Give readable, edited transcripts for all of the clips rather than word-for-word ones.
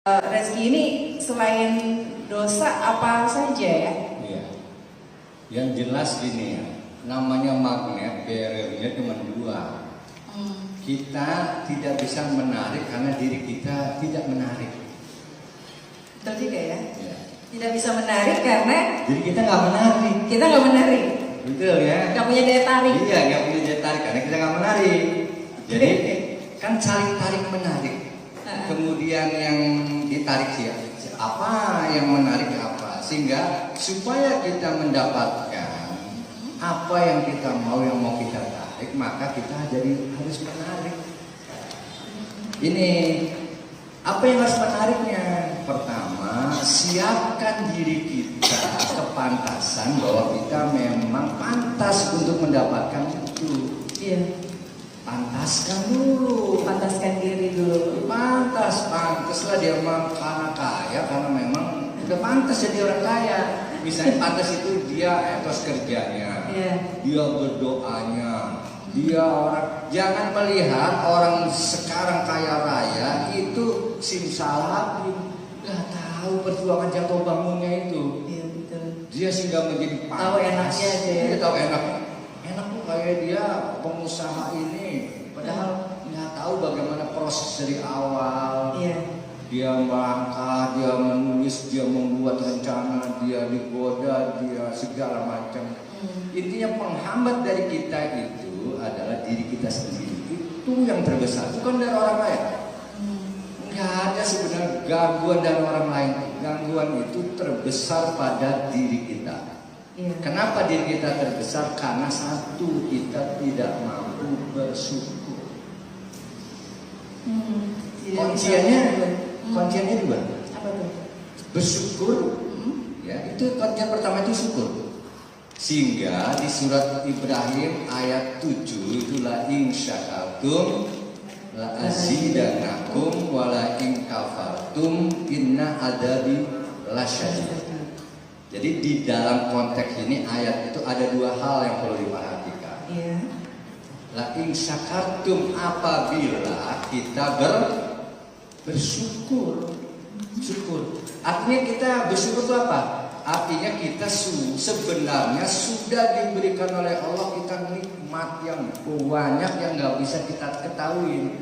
Rezeki ini selain dosa apa saja ya? Iya. Yang jelas gini ya, namanya magnet barriernya cuma dua. Kita tidak bisa menarik karena diri kita tidak menarik. Betul juga ya? Ya. Tidak bisa menarik karena Jadi kita nggak menarik. kita nggak menarik, Betul ya? nggak punya daya tarik. Iya, nggak punya daya tarik karena kita nggak menarik. Jadi kan saling tarik menarik. Kemudian yang ditarik apa yang menarik apa, sehingga supaya kita mendapatkan apa yang kita mau, yang mau kita tarik, maka kita jadi harus menarik. Ini apa yang harus menariknya? Pertama, siapkan diri kita kepantasan bahwa kita memang pantas untuk mendapatkan itu. Iya. Pantaskan dulu, Pantaskan diri dulu. pantaslah dia memang karena kaya, karena memang udah pantas jadi orang kaya. Misalnya pantas itu dia etos kerjanya, dia berdoanya, dia orang. Jangan melihat orang sekarang kaya raya itu simsalabim, nggak tahu perjuangan jatuh bangunnya itu. Iya betul. Dia sehingga menjadi pantas. Tahu enaknya aja ya. Dia tahu enak tuh kayak dia pengusaha ini, padahal nggak tahu bagaimana proses dari awal. Iya. Dia melangkah, dia menulis, dia membuat rencana, dia digoda, dia segala macam. Intinya penghambat dari kita itu adalah diri kita sendiri. Itu yang terbesar, bukan dari orang lain. Nggak ada sebenarnya gangguan dari orang lain. Gangguan itu terbesar pada diri kita. Iya. Kenapa diri kita terbesar? Karena satu, kita tidak mampu bersyukur. Kunciannya dua. Apa tuh? Bersyukur, ya itu kuncian pertama itu syukur. Sehingga di surat Ibrahim ayat 7 itulah in syakartum la azidannakum wa la in kafartum inna adabi lasyadid. Jadi di dalam konteks ini ayat itu ada dua hal yang perlu diperhatikan. Iya. La in syakartum, apabila kita bersyukur. Syukur. Artinya kita bersyukur itu apa? Artinya kita sebenarnya sudah diberikan oleh Allah kita nikmat yang banyak yang nggak bisa kita ketahui.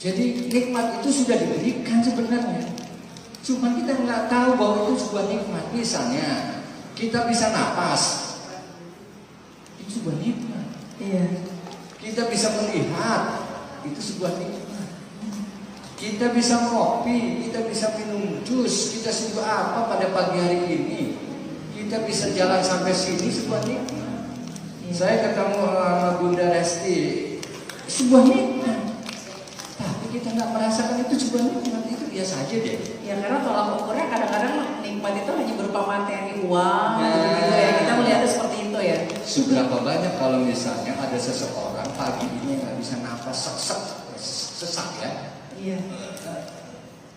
Jadi nikmat itu sudah diberikan sebenarnya. Cuma kita nggak tahu bahwa itu sebuah nikmat. Misalnya kita bisa napas, itu sebuah nikmat. Iya. Kita bisa melihat, itu sebuah nikmat. Kita bisa ngopi, kita bisa minum jus, kita sebuah apa pada pagi hari ini. Kita bisa jalan sampai sini, sebuah nikmat. Saya ketemu sama Bunda Resti, sebuah nikmat. Tapi kita nggak merasakan itu sebuah nikmat, itu biasa aja deh. Ya karena tolak ukurnya kadang-kadang nikmat itu hanya berupa materi, uang, gitu ya. Kita melihatnya seperti itu ya. Seberapa banyak kalau misalnya ada seseorang pagi ini nggak bisa nafas, sesak ya. Iya.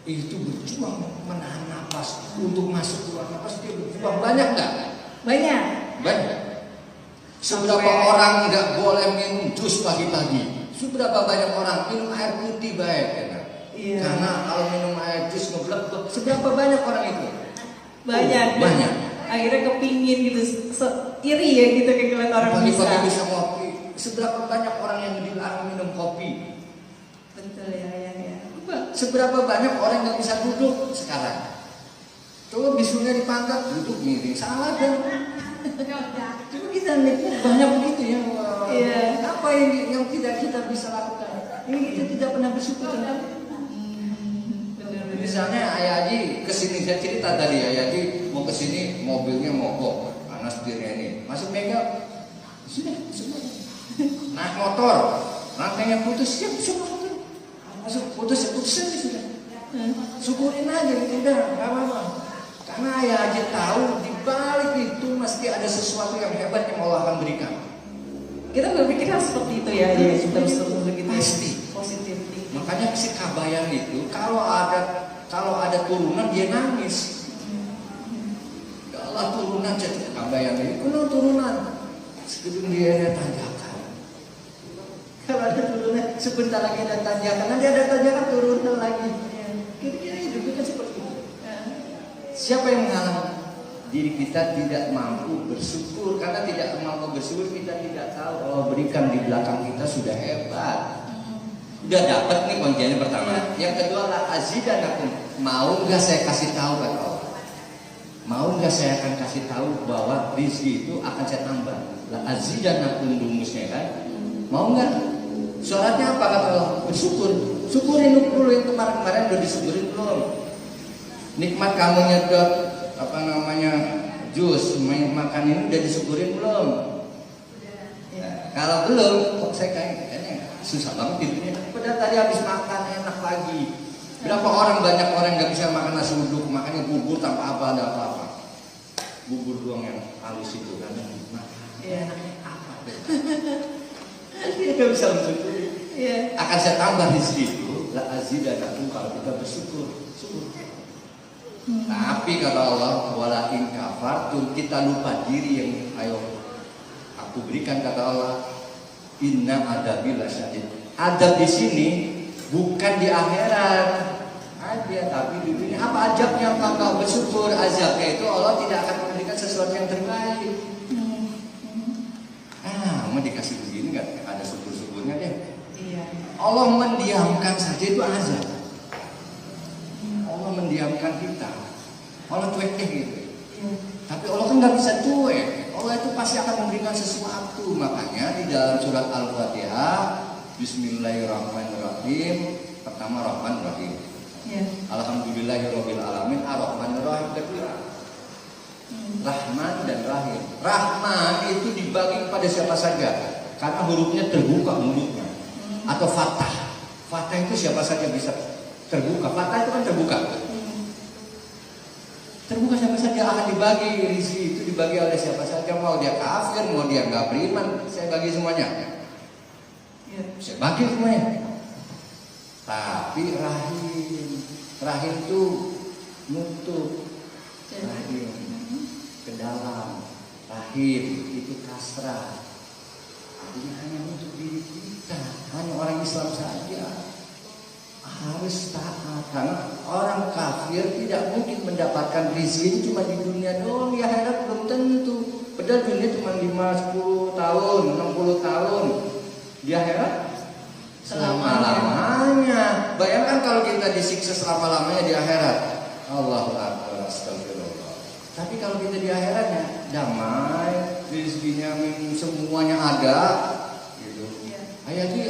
Itu berjuang menahan nafas untuk masuk keluar nafas, dia berjuang banyak nggak? Banyak. Banyak. Seberapa orang nggak boleh minum jus pagi-pagi? Seberapa banyak orang minum air putih baik ya? Iya. Karena kalau minum air jus ngeblek, seberapa banyak orang itu? Banyak. Banyak. Akhirnya kepingin gitu, iri ya gitu kayak ngeliat orang Pagi-pagi bisa. bisa ngopi. Seberapa banyak orang yang dilarang minum kopi? Betul ya. Seberapa banyak orang yang bisa duduk sekarang? Coba bisunya dipangkat, duduk miring, salah kan? Coba kita lihat banyak begitu ya. Iya. Apa yang tidak kita bisa lakukan? Ini kita tidak pernah bersyukur tentang. Misalnya Ayah Haji kesini, saya cerita tadi Ayah Haji mau kesini mobilnya mogok karena setirnya ini masuk bengkel, sudah semua. Naik motor rantainya putus, siap semua masuk putus aja sudah. Syukurin aja gitu, udah nggak apa-apa. Karena Ayah Haji tahu di balik itu mesti ada sesuatu yang hebat yang Allah akan berikan. Kita berpikir seperti itu ya, terus begitu. Pasti. Positif. Makanya si Kabayan itu kalau ada turunan dia nangis. Ya Allah, turunan jadi Kabayan ini kalau turunan sebelum dia tanjakan. Kalau ada turunan sebentar lagi ada tanjakan, nanti ada tanjakan turunan lagi. Siapa yang menghalang? Diri kita tidak mampu bersyukur. Karena tidak mampu bersyukur, kita tidak tahu Allah berikan di belakang kita sudah hebat. Udah dapat nih kuncinya pertama. Yang kedua, la azidanakum. Mau nggak saya kasih tahu kata Allah? Mau nggak saya akan kasih tahu bahwa rizki itu akan saya tambah? La azidanakum rumusnya kan? Mau nggak? Syaratnya apa kata Allah? Bersyukur. Syukurin dulu yang kemarin-kemarin udah disyukurin belum? Nikmat kamu nyedot jus makan ini udah disyukurin belum? Kalau belum, kok saya kayaknya susah banget tidurnya. Padahal tadi habis makan enak lagi. Berapa orang, banyak orang nggak bisa makan nasi uduk, makannya bubur tanpa apa ada apa-apa. Bubur doang yang halus itu kan. Iya, enaknya apa? Dia nggak bisa bersyukur. Akan saya tambah di situ. La azidanakum kalau kita bersyukur. Syukur. Tapi kata Allah, wala in kafartum, kita lupa diri yang ayo aku berikan kata Allah, inna adabi lasyadid. Adab di sini bukan di akhirat aja, tapi di dunia. Apa azabnya kalau bersyukur? Azabnya itu Allah tidak akan memberikan sesuatu yang terbaik. Mau dikasih begini nggak? Ada syukur-syukurnya deh. Iya. Allah mendiamkan saja itu azab. Allah mendiamkan kita. Allah cuek gitu. Tapi Allah kan nggak bisa cuek. Allah itu pasti akan memberikan sesuatu. Makanya di dalam surat Al-Fatihah, Bismillahirrahmanirrahim. Pertama Rahman Rahim. Alhamdulillahirabbil alamin. Ar-Rahmanir Rahim kedua. Rahman dan Rahim. Rahman itu dibagi pada siapa saja. Karena hurufnya terbuka mulutnya. Atau Fatah. Fatah itu siapa saja bisa terbuka. Fatah itu kan terbuka. Terbuka siapa saja akan dibagi. Rizki itu dibagi oleh siapa saja. Mau dia kafir, mau dia nggak beriman, saya bagi semuanya. Saya bagi semuanya. Tapi Rahim itu nutup. Rahim ke dalam. Rahim itu kasrah. Artinya hanya untuk diri kita. Hanya orang Islam saja harus taat, karena orang kafir tidak mungkin mendapatkan rezeki cuma di dunia doang, di akhirat belum tentu. Padahal dunia cuma 5, 10 tahun, 60 tahun. Di akhirat selama-lamanya. Bayangkan kalau kita disiksa selama-lamanya di akhirat. Allahu Akbar, astagfirullah. Tapi kalau kita di akhiratnya damai, rezekinya semuanya ada gitu. Ayati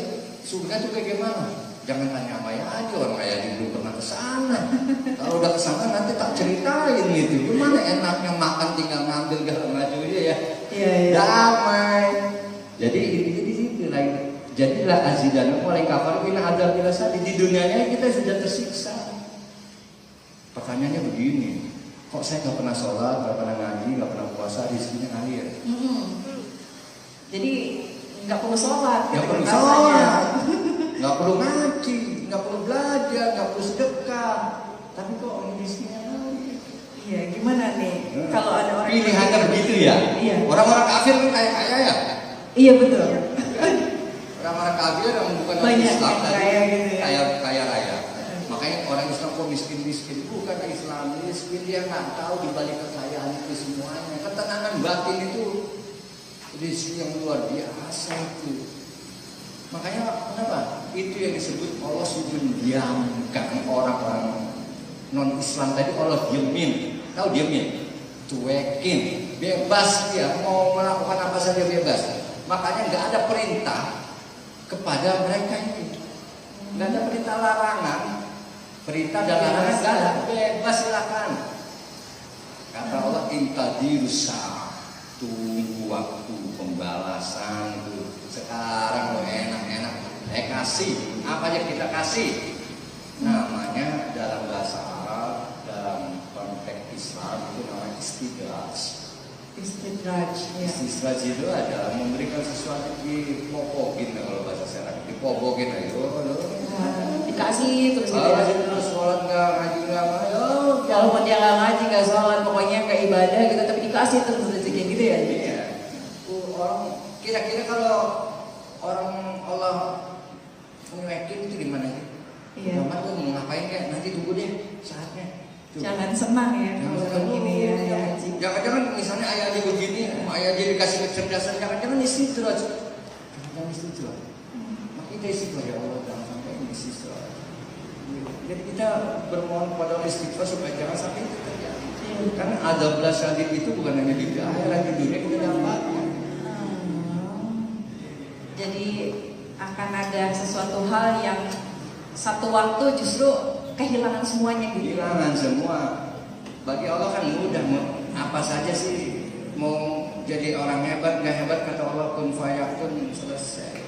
surga itu kayak gimana? Jangan tanya sama Ayadi, orang Ayadi belum pernah ke sana. Kalau udah ke sana nanti tak ceritain gitu. Gimana enaknya makan tinggal ngambil segala macam ya. Damai. Jadi ini di situ lagi. Jadilah azidanakum wala in kafartum inna adzabi lasyadid. Di dunianya kita sudah tersiksa. Pertanyaannya begini, kok saya nggak pernah sholat, nggak pernah ngaji, nggak pernah puasa, rezekinya ngalir? Jadi nggak perlu sholat. Nggak perlu sholat. Nggak perlu ngaji, nggak perlu belajar, nggak perlu sedekah, tapi kok rezekinya ngalir? Iya, gimana nih? Kalau ada orang pilihannya begitu ya? Iya. Orang-orang kafir kan kaya ya? Iya betul. Orang-orang kafir yang bukan orang Banyak Islam yang kaya gitu ya. kaya raya. Makanya orang Islam kok miskin-miskin? Bukan Islam miskin, dia nggak tahu dibalik kekayaan itu semuanya. Ketenangan batin itu rezeki yang luar biasa itu. Makanya kenapa? Itu yang disebut Allah sudah mendiamkan orang-orang non-Islam tadi. Allah diemin. Tahu diemin? Cuekin. Bebas dia. Mau melakukan apa saja bebas. Makanya nggak ada perintah kepada mereka ini. Nggak ada perintah larangan. Perintah dan larangan nggak ada. Bebas silakan. Kata Allah intadirus tunggu waktu pembalasan itu. Sekarang enak-enak, kasih apa aja kita kasih. Namanya dalam bahasa Arab, dalam konteks Islam itu namanya istidraj. Istidraj itu adalah memberikan sesuatu dipopokin, kalau bahasa sekarang dipopokin aja. Dikasih terus terus sholat nggak, ngaji nggak, walaupun dia nggak ngaji nggak sholat, pokoknya kayak ibadah gitu, tapi dikasih terus rezeki gitu ya. Iya. Orang kira-kira kalau orang Allah nyuekin itu gimana sih? Iya. Mama tuh mau ngapain kayak nanti tunggu deh saatnya. Jangan senang ya kalau begini ya. Jangan-jangan misalnya ayah dia begini, ayah dia dikasih kecerdasan, jangan-jangan istidraj. Jangan istidraj. Maka kita istighfar, ya Allah, jangan sampai ini istidraj. Jadi kita bermohon kepada Allah istighfar supaya jangan sampai itu terjadi. Karena azab syadid itu bukan hanya di akhirat, di dunia kita dapatkan. Jadi akan ada sesuatu hal yang satu waktu justru kehilangan semuanya gitu. Kehilangan semua. Bagi Allah kan mudah, apa saja sih, mau jadi orang hebat nggak hebat kata Allah kun fayakun, selesai.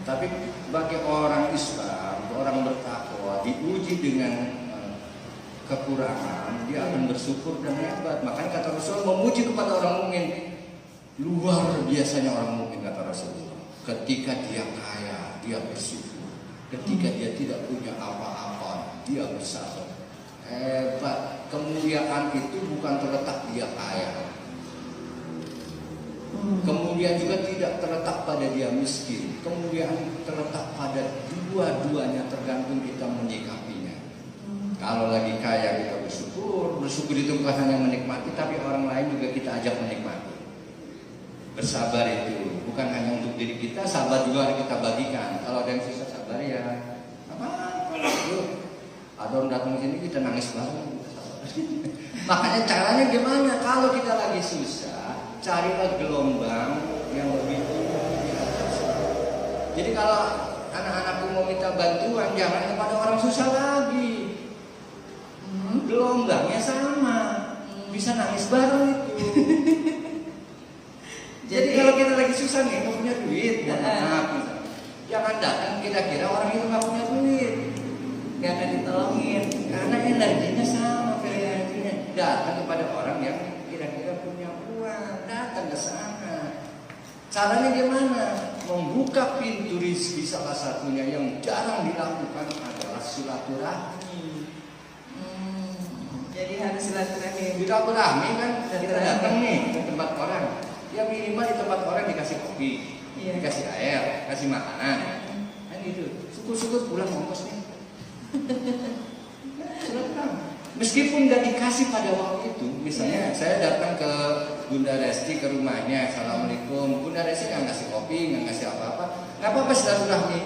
Tapi bagi orang Islam, orang bertakwa diuji dengan kekurangan, dia akan bersyukur dan hebat. Makanya kata Rasul memuji kepada orang mukmin, luar biasanya orang mukmin kata Rasul. Ketika dia kaya, dia bersyukur. Ketika dia tidak punya apa-apa, dia bersabar. Hebat. Kemuliaan itu bukan terletak dia kaya. Kemuliaan juga tidak terletak pada dia miskin. Kemuliaan terletak pada dua-duanya, tergantung kita menyikapinya. Kalau lagi kaya kita bersyukur. Bersyukur itu bukan hanya menikmati, tapi orang lain juga kita ajak menikmati. Bersabar itu bukan hanya untuk diri kita, sabar juga harus kita bagikan. Kalau ada yang susah sabar ya, apa? Ada orang datang sini kita nangis bareng. Makanya caranya gimana? Kalau kita lagi susah, carilah gelombang yang lebih tinggi. Jadi kalau anak-anakku mau minta bantuan, jangan kepada orang susah lagi. Gelombangnya sama, bisa nangis bareng itu. Jadi kalau kita lagi susah nih, nggak punya duit, jangan datang kira-kira orang itu nggak punya duit, nggak akan ditolongin. Karena energinya sama, frekuensinya. Datang kepada orang yang kira-kira punya uang, datang ke sana. Caranya gimana? Membuka pintu rezeki, salah satunya yang jarang dilakukan adalah silaturahmi. Jadi harus silaturahmi. Silaturahmi kan kita datang nih ke tempat orang. Ya minimal di tempat orang dikasih kopi, dikasih air, kasih makanan, kan gitu. Syukur-syukur pulang ongkos nih. Meskipun nggak dikasih pada waktu itu, misalnya saya datang ke Bunda Resti ke rumahnya, assalamualaikum, Bunda Resti nggak ngasih kopi, nggak ngasih apa-apa, nggak apa-apa silaturahmi.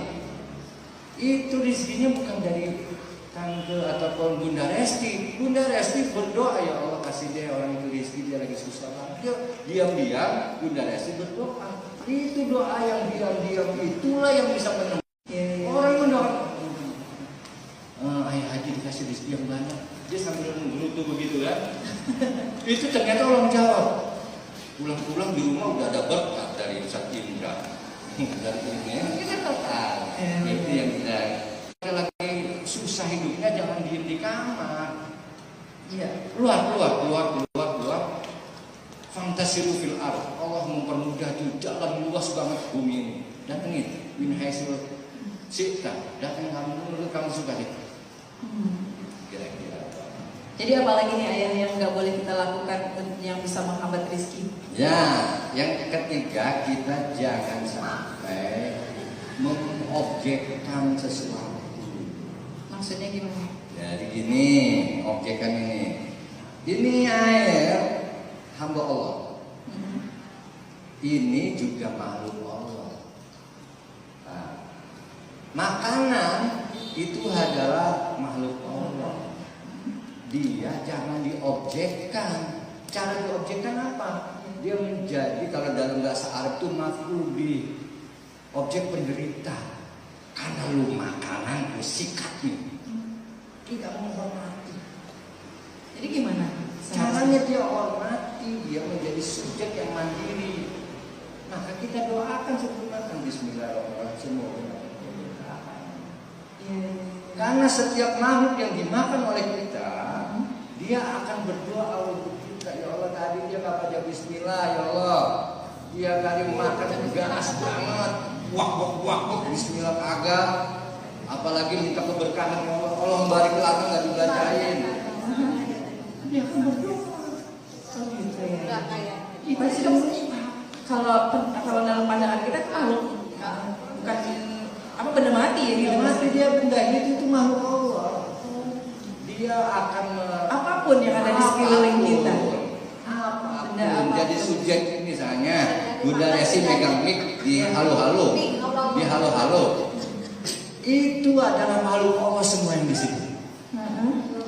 Itu rezekinya bukan dari tante ataupun Bunda Resti. Bunda Resti berdoa, ya Allah kasih dia orang itu rezeki, dia lagi susah banget. Diam-diam Bunda Resti berdoa. Itu doa yang diam-diam itulah yang bisa menemukan. Orang yang mendoa, ayah haji dikasih rezeki yang banyak. Dia sambil menggerutu begitu kan. Itu ternyata orang jawab. Pulang-pulang di rumah udah ada berkat dari Ustaz Indra. Dari ini kita tahu. Itu yang kita lagi susah hidupnya, jangan diem di kamar. Keluar. Fantasiru fil ardh. Allah mempermudah itu, jalan luas banget bumi ini. Datangin min haitsu syi'ta. Datang kamu menurut kamu suka deh. Kira-kira. Jadi apalagi nih ayah yang nggak boleh kita lakukan yang bisa menghambat rezeki? Ya, yang ketiga kita jangan sampai mengobjekkan sesuatu. Maksudnya gimana? Jadi gini, objekkan ini. Ini air hamba Allah. Ini juga makhluk Allah. Nah, makanan itu adalah makhluk Allah. Dia jangan diobjekkan. Cara diobjekkan apa? Dia menjadi, kalau dalam bahasa Arab itu maf'ul bih, objek penderita. Karena lu makanan, lu sikatnya tidak menghormati. Jadi gimana? Caranya dia hormati, dia menjadi subjek yang mandiri. Maka kita doakan sebelum makan bismillahirrahmanirrahim, semoga karena setiap makhluk yang dimakan oleh kita, dia akan berdoa untuk kita. Ya Allah, tadi dia nggak baca bismillah, ya Allah. Dia tadi makan ganas banget, wak bismillah kagak. Apalagi minta keberkahan, ya Allah, Allah barik lagi nggak dibacain. Dia akan berdoa. Gitu ya. Kalau dalam pandangan kita kan bukan apa benda mati ya, Dia mati, dia benda itu makhluk Allah. dia akan Apapun yang ada di sekeliling kita. Apapun. Apapun. Jadi subjek misalnya Bunda Resi megang mic di halo-halo, di halo-halo. Itu adalah makhluk Allah semua yang di situ.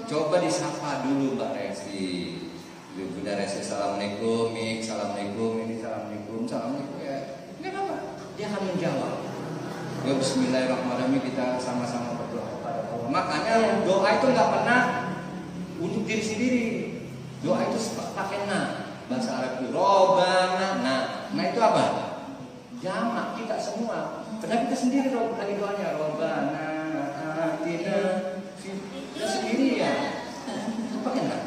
Coba disapa dulu Mbak Resi. Bunda Resi, assalamualaikum, Mik, assalamualaikum, ini assalamualaikum, assalamualaikum ya. Enggak apa-apa. Dia akan menjawab. Ya Bismillahirrahmanirrahim, kita sama-sama berdoa kepada Allah. Makanya doa itu nggak pernah untuk diri sendiri. Doa itu pakai bahasa Arab itu Robbana. Nah itu apa? Jamak kita semua. Padahal kita sendiri lagi doanya Robbana atina kita sendiri ya. Pakai nah.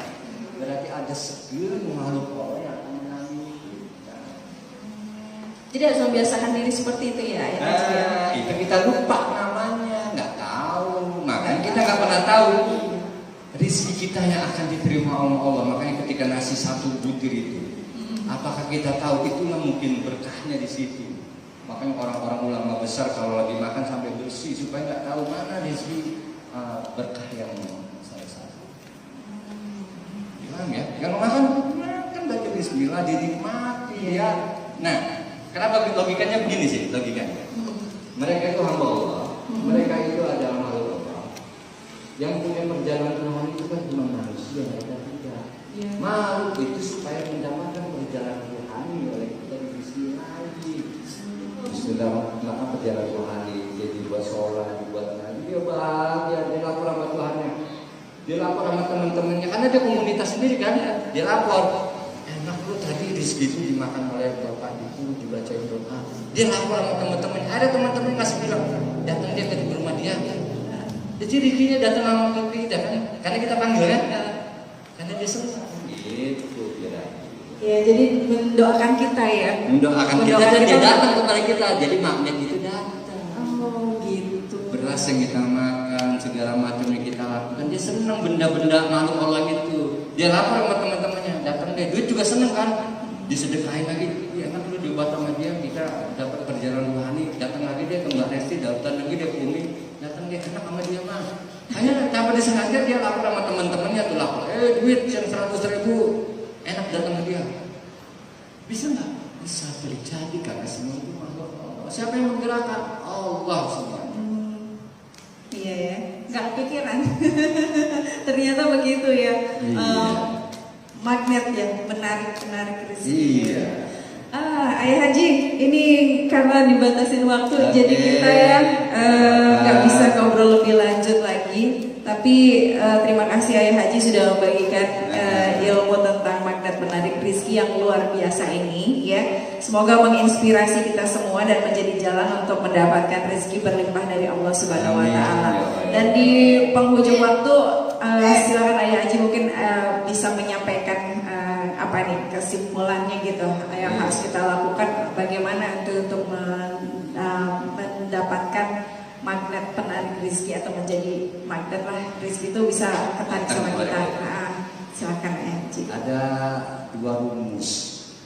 Berarti ada segelintir makhluk Allah yang akan menangis kita. Jadi harus membiasakan diri seperti itu ya. Itu kita lupa namanya, nggak tahu. Makanya kita nggak pernah tahu rezeki kita yang akan diterima oleh Allah. Makanya ketika nasi satu butir itu, apakah kita tahu itulah mungkin berkahnya di situ. Makanya orang-orang ulama besar kalau lagi makan sampai bersih supaya nggak tahu mana rezeki berkah yang salah satu. Gimana ya? Kalau makan kan baca Bismillah dinikmati ya. Nah, kenapa logikanya begini sih? Logikanya, mereka itu hamba Allah, mereka itu adalah makhluk Allah. Yang punya perjalanan Tuhan itu kan cuma manusia, mereka tidak. Makhluk itu supaya mendapatkan perjalanan rohani oleh kita di sini lagi. Bismillahirrahmanirrahim, perjalanan rohani jadi buat sholat, buat ngaji, dia bahagia, dia lapor sama Tuhannya, dia lapor sama teman-temannya, karena dia komunitas sendiri kan, dia lapor. Enak lu tadi rezeki itu dimakan oleh bapak itu, dibacain doa. Dia lapor sama teman-temannya, ada teman-teman kasih bilang, datang dia ke rumah dia. Jadi rezekinya datang sama kita kan, karena kita panggil kan, karena dia senang. Gitu kira. Ya, jadi mendoakan kita ya. Mendoakan kita dan dia datang kepada kita. Jadi magnet itu datang. Oh gitu. Beras yang kita makan, segala macam yang kita lakukan, dia senang benda-benda makhluk Allah itu. Dia lapor sama teman-temannya, datang deh. Duit juga senang kan. Disedekahin lagi. Ya kan dulu dibuat sama dia, kita dapat perjalanan rohani. Datang lagi dia ke Mbak Resti, datang lagi dia ke Umi, datang dia enak sama dia mah. Hanya tanpa disengaja dia lapor sama teman-temannya tuh lapor. Duit yang 100.000 enak datang ke dia. Bisa nggak? Bisa terjadi karena semua itu makhluk Allah. Siapa yang menggerakkan? Allah semuanya. Iya ya, nggak kepikiran. Ternyata begitu ya. Magnet ya, menarik rezeki. Iya. Ayah Haji, ini karena dibatasin waktu, jadi kita ya nggak bisa ngobrol lebih lanjut lagi. Tapi terima kasih Ayah Haji sudah membagikan ilmu tentang magnet menarik rezeki yang luar biasa ini ya. Semoga menginspirasi kita semua dan menjadi jalan untuk mendapatkan rezeki berlimpah dari Allah Subhanahu wa taala. Dan di penghujung waktu silakan Ayah Haji mungkin bisa menyampaikan apa nih kesimpulannya gitu yang harus kita lakukan, bagaimana untuk mendapatkan magnet penarik rezeki atau menjadi magnet lah rezeki itu bisa ketarik sama kita. Silakan Haji. Ada dua rumus.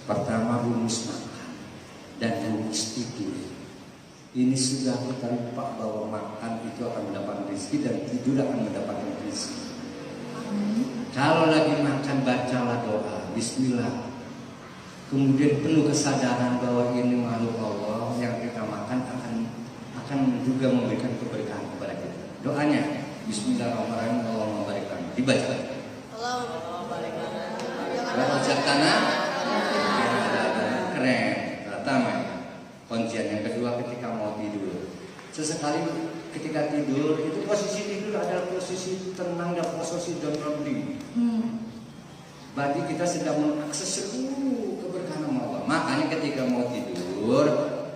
Pertama rumus makan dan rumus tidur. Ini sudah kita lupa bahwa makan itu akan mendapatkan rezeki dan tidur akan mendapatkan rezeki. Kalau lagi makan bacalah doa Bismillah. Kemudian penuh kesadaran bahwa ini makhluk Allah yang kita makan akan juga memberikan keberkahan kepada kita. Doanya Bismillahirrahmanirrahim, Allahumma barik lana. Dibaca. Allahumma barik lana. Tanah. Keren. Pertama, kuncian yang kedua ketika mau tidur. Sesekali ketika tidur itu posisi tidur adalah posisi tenang dan posisi dalam diri. Berarti kita sedang mengakses seluruh keberkahan Allah. Makanya ketika mau tidur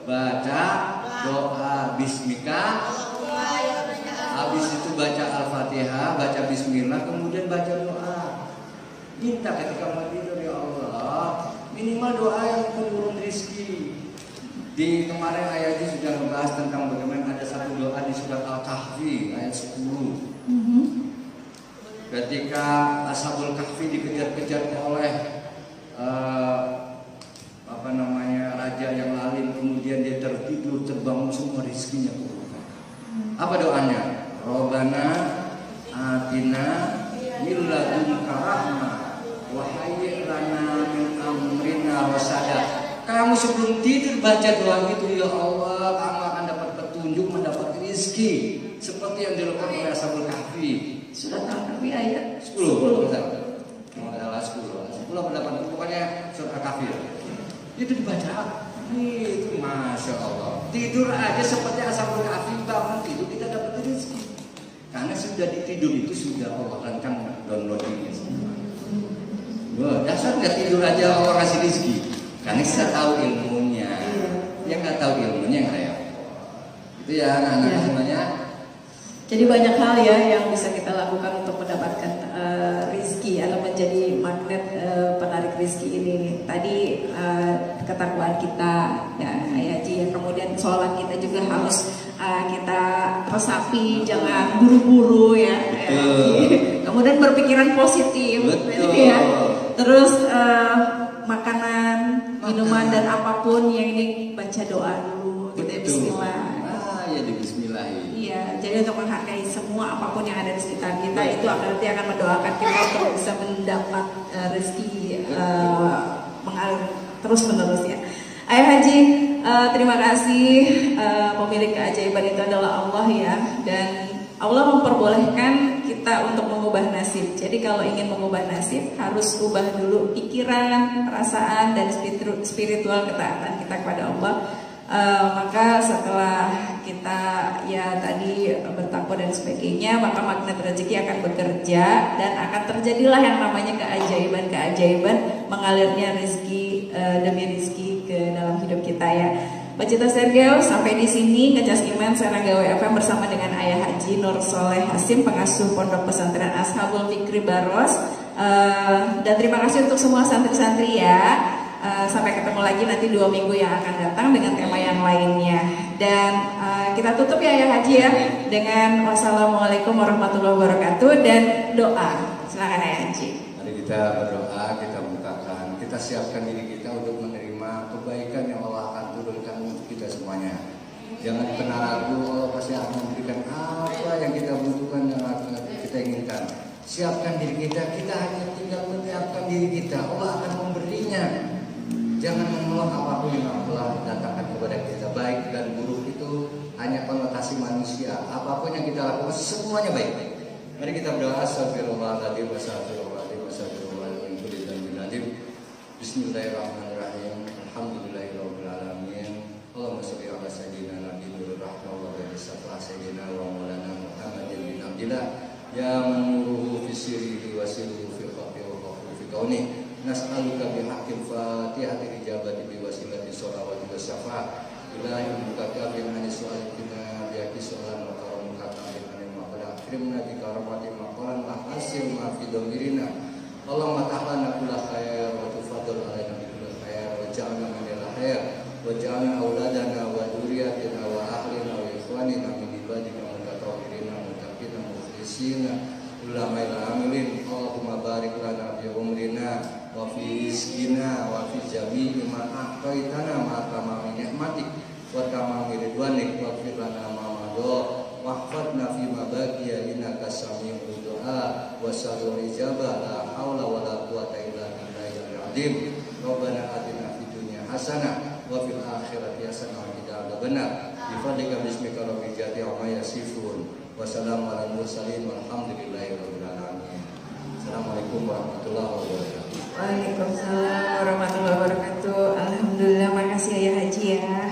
baca doa Bismika, habis itu baca Al-Fatihah, baca Bismillah, kemudian baca doa. Minta ketika mau tidur, ya Allah, minimal doa yang penurun rezeki. Di kemarin ayatnya sudah membahas tentang bagaimana ada satu doa di surat Al-Kahfi ayat 10. Ketika Ashabul Kahfi dikejar-kejar oleh raja yang lalim, kemudian dia tertidur, terbangun, semua rezekinya turun. Apa doanya? Robbana atina min ladunka rahmah wa hayyi lana min amrina rasada. Kamu sebelum tidur baca doa itu, ya Allah, kamu akan dapat petunjuk, mendapat rezeki seperti yang dilakukan oleh Ashabul Kahfi. Surat Al-Kahfi ayat 10. Adalah 10 mendapat, pokoknya surat Al-Kahfi. Itu dibaca. Itu Masya Allah. Tidur aja seperti Ashabul Kahfi, bangun tidur kita dapat rezeki. Karena sudah ditidur itu sudah Allah rancang downloadingnya. Wah, dasar nggak tidur aja Allah kasih rezeki. Karena kita tahu ilmunya, yang nggak tahu ilmunya yang repot. Itu ya anak-anak semuanya. Jadi banyak hal ya yang bisa kita lakukan untuk mendapatkan rezeki atau menjadi magnet penarik rezeki ini. Tadi ketakwaan kita, ya Ayah Haji, ya. Kemudian sholat kita juga harus kita resapi, jangan buru-buru ya. Kemudian berpikiran positif, ya. Terus makanan, minuman dan apapun yang ini baca doa dulu, gitu ya, Bismillah. Ya di Bismillah. Iya, jadi untuk menghargai semua apapun yang ada di sekitar kita itu berarti akan mendoakan kita untuk bisa mendapat rezeki mengalir terus menerus ya. Ayah Haji, terima kasih. Pemilik keajaiban itu adalah Allah ya, dan Allah memperbolehkan kita untuk mengubah nasib. Jadi kalau ingin mengubah nasib harus ubah dulu pikiran, perasaan dan spiritual ketaatan kita kepada Allah. Maka setelah kita ya tadi bertakwa dan sebagainya, maka magnet rezeki akan bekerja dan akan terjadilah yang namanya keajaiban mengalirnya rezeki demi rezeki ke dalam hidup kita ya. Pak Cita Sergeo, sampai di sini Ngecas Iman Serangga WFM bersama dengan Ayah Haji Nur Soleh Hasim, pengasuh Pondok Pesantren Ashabul Fikri Baros. Dan terima kasih untuk semua santri-santri ya. Sampai ketemu lagi nanti 2 minggu yang akan datang dengan tema yang lainnya. Dan kita tutup ya Ayah Haji ya dengan wassalamualaikum warahmatullahi wabarakatuh dan doa. Silakan Ayah Haji. Mari kita berdoa, kita bukakan, kita siapkan diri kita untuk menerima kebaikan yang Allah akan turunkan untuk kita semuanya. Jangan pernah ragu, Allah pasti akan memberikan apa yang kita butuhkan dan apa yang kita inginkan. Siapkan diri kita hanya tinggal menyiapkan diri kita, Allah akan memberinya. Jangan menolak apapun yang Allah datangkan kepada kita, baik dan buruk itu hanya konotasi manusia. Apapun yang kita lakukan semuanya baik. Mari kita berdoa. Astagfirullahaladzim, astagfirullahaladzim, astagfirullahaladzim. Bismillahirrahmanirrahim. Alhamdulillahirabbil alamin. Allahumma shalli ala sayyidina nabiyil rahmah wa barik sayyidina wa maulana Muhammadin bin Abdillah ya man nuruhu fi sirrihi wa sirruhu fil khafi wa khafu fi kauni. Nas'aluka bihaqqil fatihati ijabati bi wasilati sholawati wa syafaat ilahi mutaka bin anis wa'alina bihaqqi sholan wa karam katamin anil maqala akrimna bi karamati maqalan wa hasil ma fi dhamirina. Allahumma ta'ala kulla khair wa tufadul alaina bi kulli khair wa ja'alna min khair wa ja'alna auladana wa dzurriyyatina wa ahlina wa ikhwanina min ibadika mutatahhirina muttaqina mukhlisina ulama'il amilin. Allahumma barik lana bi umrina wa fi rizqina wa fi jami'i ma a'taitana ma tamami ni'matik wa tamami ridwanik wa fi lana ma madha wahfadna fi ma baqiya innaka sami'ud du'a wa sami'ul ijabah la haula wa la quwwata illa billahil azim. Rabbana atina fid dunya hasanah wa fil akhirati hasanah wa qina adzabannar. Bi fadlika bismika rabbil jati amma yasifun. Wassalamu ala mursalin walhamdulillahi rabbil alamin. Assalamualaikum warahmatullahi wabarakatuh. Waalaikumsalam warahmatullahi wabarakatuh. Alhamdulillah, makasih Ayah Haji ya.